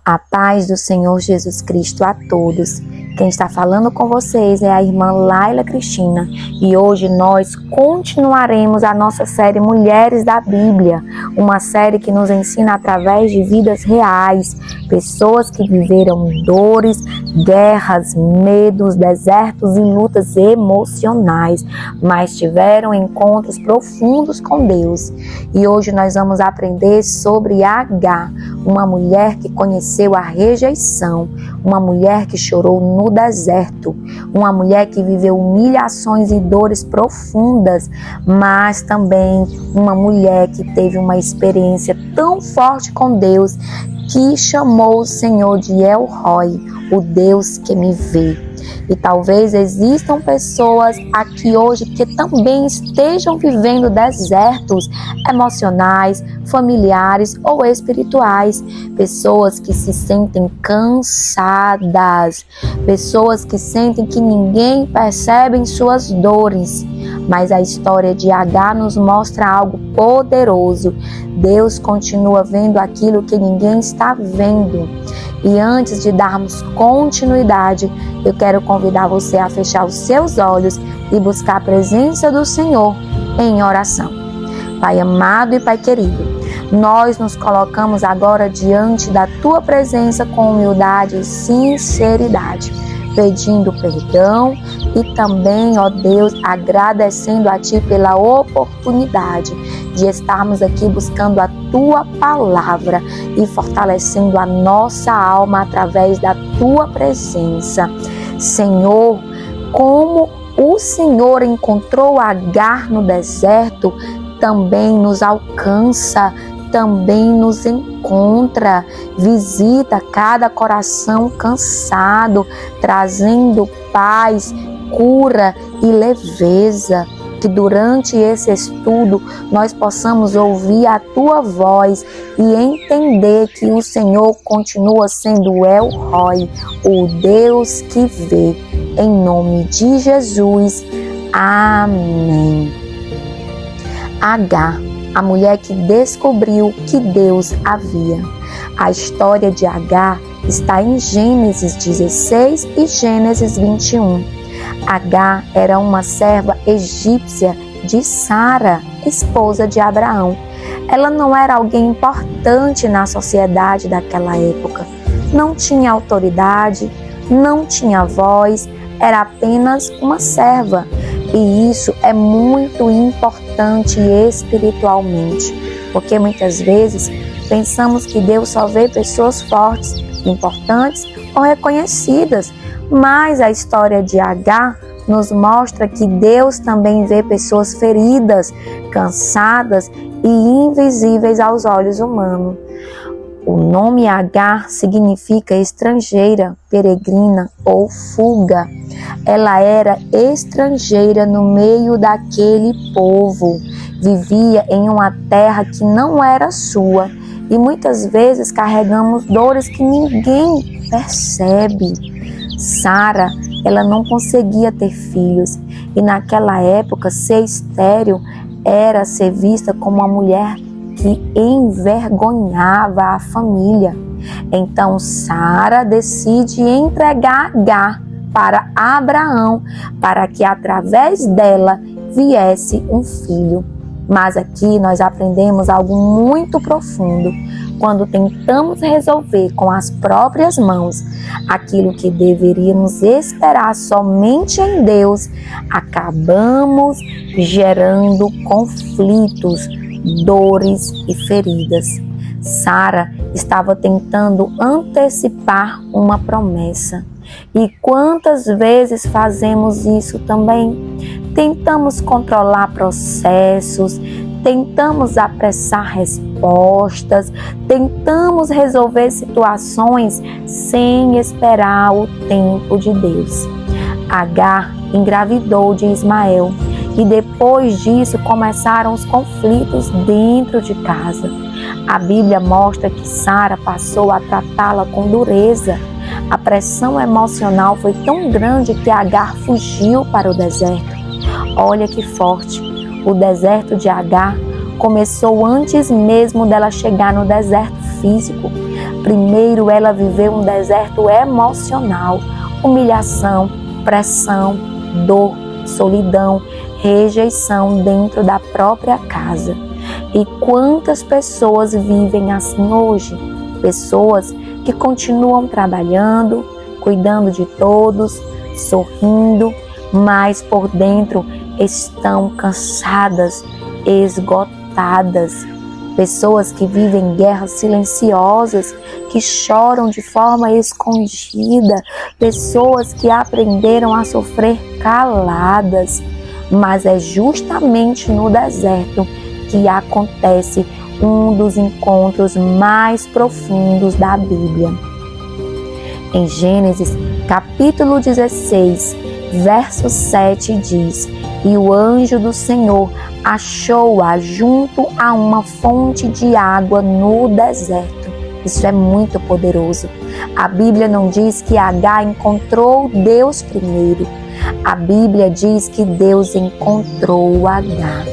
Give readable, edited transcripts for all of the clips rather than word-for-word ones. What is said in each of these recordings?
A paz do Senhor Jesus Cristo a todos. Quem está falando com vocês é a irmã Laila Cristina e hoje nós continuaremos a nossa série Mulheres da Bíblia, uma série que nos ensina através de vidas reais, pessoas que viveram dores, guerras, medos, desertos e lutas emocionais, mas tiveram encontros profundos com Deus. E hoje nós vamos aprender sobre Agar, uma mulher que conheceu a rejeição, uma mulher que chorou no deserto, uma mulher que viveu humilhações e dores profundas, mas também uma mulher que teve uma experiência tão forte com Deus que chamou o Senhor de El Roi, o Deus que me vê. E talvez existam pessoas aqui hoje que também estejam vivendo desertos emocionais, familiares ou espirituais. Pessoas que se sentem cansadas, pessoas que sentem que ninguém percebe suas dores. Mas a história de Agar nos mostra algo poderoso. Deus continua vendo aquilo que ninguém está vendo. E antes de darmos continuidade, eu quero convidar você a fechar os seus olhos e buscar a presença do Senhor em oração. Pai amado e Pai querido, nós nos colocamos agora diante da Tua presença com humildade e sinceridade, pedindo perdão e também, ó Deus, agradecendo a Ti pela oportunidade de estarmos aqui buscando a Tua palavra e fortalecendo a nossa alma através da Tua presença. Senhor, como o Senhor encontrou Agar no deserto, também nos alcança, também nos encontra, visita cada coração cansado, trazendo paz, cura e leveza. Que durante esse estudo nós possamos ouvir a Tua voz e entender que o Senhor continua sendo El Roi, o Deus que vê. Em nome de Jesus, amém. Agar, a mulher que descobriu que Deus havia. A história de Agar está em Gênesis 16 e Gênesis 21. Agar era uma serva egípcia de Sara, esposa de Abraão. Ela não era alguém importante na sociedade daquela época. Não tinha autoridade, não tinha voz, era apenas uma serva. E isso é muito importante espiritualmente, porque muitas vezes pensamos que Deus só vê pessoas fortes, importantes ou reconhecidas, mas a história de Agar nos mostra que Deus também vê pessoas feridas, cansadas e invisíveis aos olhos humanos. O nome Agar significa estrangeira, peregrina ou fuga. Ela era estrangeira no meio daquele povo, vivia em uma terra que não era sua e muitas vezes carregamos dores que ninguém percebe. Sara, ela não conseguia ter filhos e naquela época ser estéril era ser vista como uma mulher que envergonhava a família. Então Sara decide entregar Agar para Abraão, para que através dela viesse um filho. Mas aqui nós aprendemos algo muito profundo. Quando tentamos resolver com as próprias mãos aquilo que deveríamos esperar somente em Deus, acabamos gerando conflitos, dores e feridas. Sara estava tentando antecipar uma promessa. E quantas vezes fazemos isso também? Tentamos controlar processos, tentamos apressar respostas, tentamos resolver situações sem esperar o tempo de Deus. Agar engravidou de Ismael e depois disso começaram os conflitos dentro de casa. A Bíblia mostra que Sara passou a tratá-la com dureza. A pressão emocional foi tão grande que Agar fugiu para o deserto. Olha que forte! O deserto de Agar começou antes mesmo dela chegar no deserto físico. Primeiro viu ela viver um deserto emocional, humilhação, pressão, dor, solidão, rejeição dentro da própria casa. E quantas pessoas vivem assim hoje? Pessoas que continuam trabalhando, cuidando de todos, sorrindo, mas por dentro estão cansadas, esgotadas. Pessoas que vivem guerras silenciosas, que choram de forma escondida. Pessoas que aprenderam a sofrer caladas. Mas é justamente no deserto que acontece um dos encontros mais profundos da Bíblia. Em Gênesis, capítulo 16, verso 7 diz: "E o anjo do Senhor achou-a junto a uma fonte de água no deserto." Isso é muito poderoso. A Bíblia não diz que Agar encontrou Deus primeiro. A Bíblia diz que Deus encontrou Agar.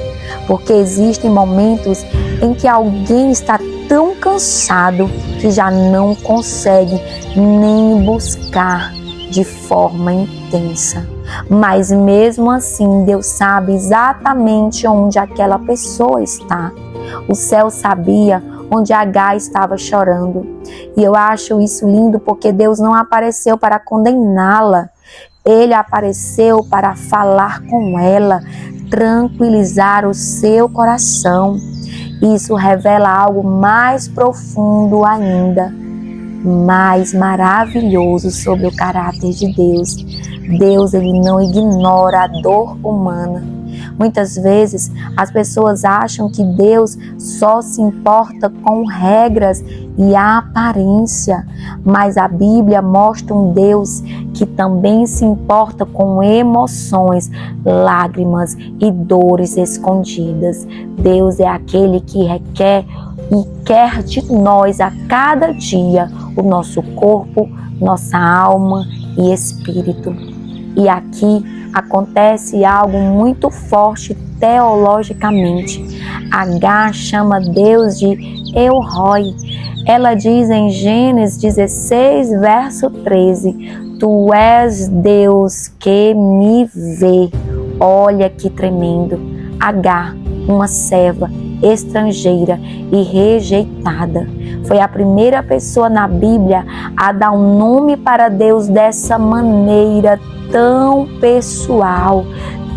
Porque existem momentos em que alguém está tão cansado que já não consegue nem buscar de forma intensa. Mas mesmo assim, Deus sabe exatamente onde aquela pessoa está. O céu sabia onde Agar estava chorando. E eu acho isso lindo porque Deus não apareceu para condená-la. Ele apareceu para falar com ela, tranquilizar o seu coração. Isso revela algo mais profundo ainda, mais maravilhoso sobre o caráter de Deus. Deus, ele não ignora a dor humana. Muitas vezes as pessoas acham que Deus só se importa com regras e a aparência, mas a Bíblia mostra um Deus que também se importa com emoções, lágrimas e dores escondidas. Deus é aquele que requer e quer de nós a cada dia o nosso corpo, nossa alma e espírito. E aqui acontece algo muito forte teologicamente. Agar chama Deus de El Roi. Ela diz em Gênesis 16, verso 13: "Tu és Deus que me vê." Olha que tremendo. Agar, uma serva estrangeira e rejeitada, foi a primeira pessoa na Bíblia a dar um nome para Deus dessa maneira tão pessoal,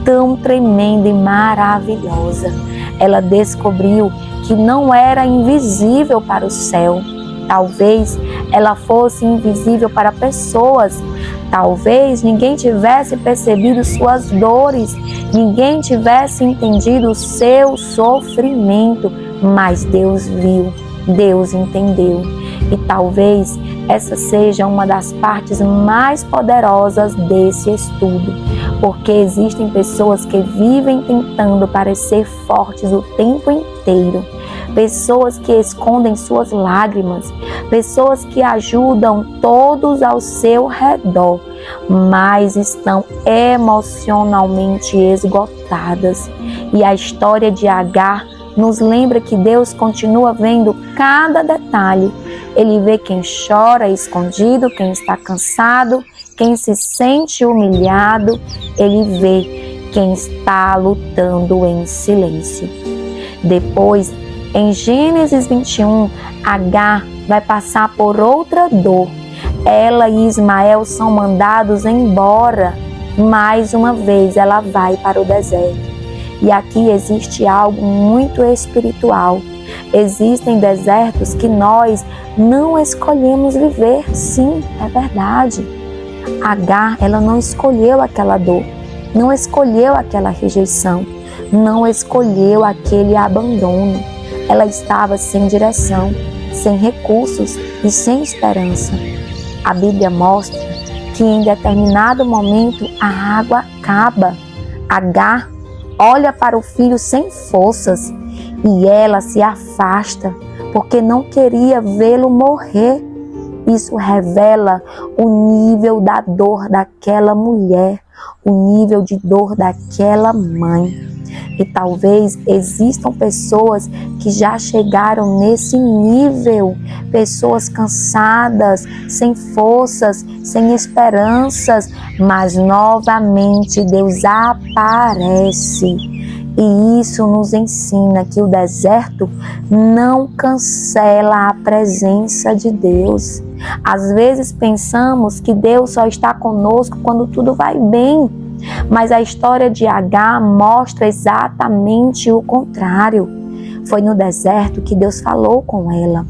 tão tremenda e maravilhosa. Ela descobriu que não era invisível para o céu. Talvez ela fosse invisível para pessoas. Talvez ninguém tivesse percebido suas dores, ninguém tivesse entendido o seu sofrimento, mas Deus viu, Deus entendeu. E talvez essa seja uma das partes mais poderosas desse estudo, porque existem pessoas que vivem tentando parecer fortes o tempo inteiro, pessoas que escondem suas lágrimas, pessoas que ajudam todos ao seu redor, mas estão emocionalmente esgotadas. E a história de Agar nos lembra que Deus continua vendo cada detalhe. Ele vê quem chora escondido, quem está cansado, quem se sente humilhado. Ele vê quem está lutando em silêncio. Depois, em Gênesis 21, Agar vai passar por outra dor. Ela e Ismael são mandados embora. Mais uma vez ela vai para o deserto. E aqui existe algo muito espiritual. Existem desertos que nós não escolhemos viver. Sim, é verdade. Agar, ela não escolheu aquela dor, não escolheu aquela rejeição, não escolheu aquele abandono. Ela estava sem direção, sem recursos e sem esperança. A Bíblia mostra que em determinado momento a água acaba. Agar olha para o filho sem forças e ela se afasta porque não queria vê-lo morrer. Isso revela o nível da dor daquela mulher, o nível de dor daquela mãe. E talvez existam pessoas que já chegaram nesse nível, pessoas cansadas, sem forças, sem esperanças, mas novamente Deus aparece. E isso nos ensina que o deserto não cancela a presença de Deus. Às vezes pensamos que Deus só está conosco quando tudo vai bem, mas a história de Agar mostra exatamente o contrário. Foi no deserto que Deus falou com ela.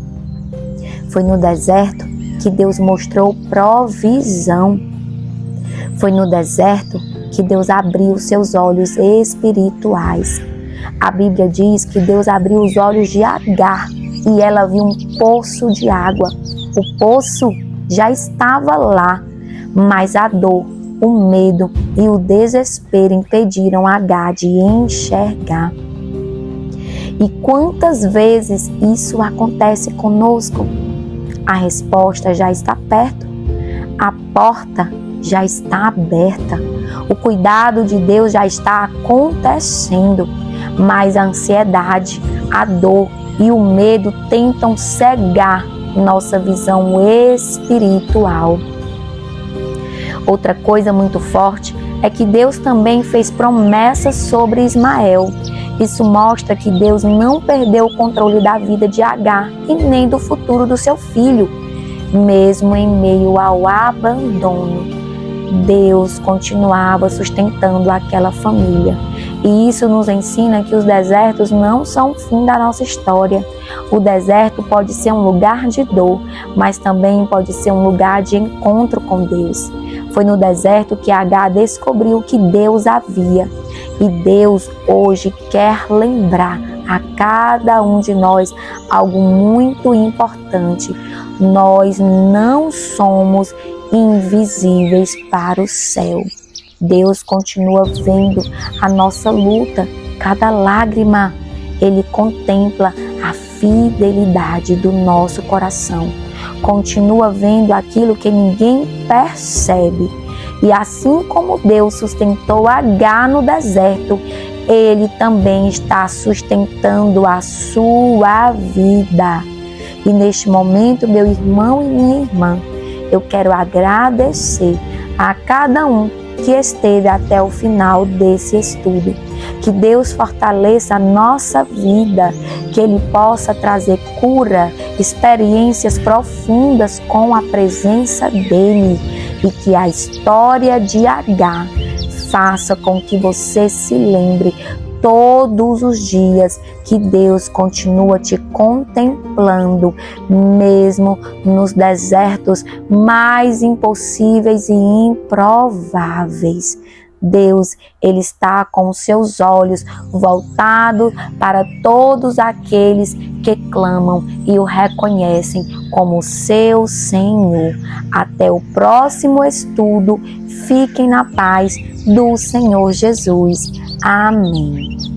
Foi no deserto que Deus mostrou provisão. Foi no deserto que Deus abriu seus olhos espirituais. A Bíblia diz que Deus abriu os olhos de Agar e ela viu um poço de água. O poço já estava lá, mas a dor, o medo e o desespero impediram Agar de enxergar. E quantas vezes isso acontece conosco? A resposta já está perto. A porta já está aberta. O cuidado de Deus já está acontecendo. Mas a ansiedade, a dor e o medo tentam cegar nossa visão espiritual. Outra coisa muito forte é que Deus também fez promessas sobre Ismael. Isso mostra que Deus não perdeu o controle da vida de Agar e nem do futuro do seu filho. Mesmo em meio ao abandono, Deus continuava sustentando aquela família. E isso nos ensina que os desertos não são o fim da nossa história. O deserto pode ser um lugar de dor, mas também pode ser um lugar de encontro com Deus. Foi no deserto que Agar descobriu que Deus havia. E Deus hoje quer lembrar a cada um de nós algo muito importante. Nós não somos invisíveis para o céu. Deus continua vendo a nossa luta, cada lágrima. Ele contempla a fidelidade do nosso coração. Continua vendo aquilo que ninguém percebe. E assim como Deus sustentou Agar no deserto, Ele também está sustentando a sua vida. E neste momento, meu irmão e minha irmã, eu quero agradecer a cada um que esteve até o final desse estudo. Que Deus fortaleça a nossa vida, que Ele possa trazer cura, experiências profundas com a presença dEle e que a história de Agar faça com que você se lembre todos os dias que Deus continua te contemplando, mesmo nos desertos mais impossíveis e improváveis. Deus, Ele está com os seus olhos voltados para todos aqueles que clamam e o reconhecem como seu Senhor. Até o próximo estudo. Fiquem na paz do Senhor Jesus. Amém.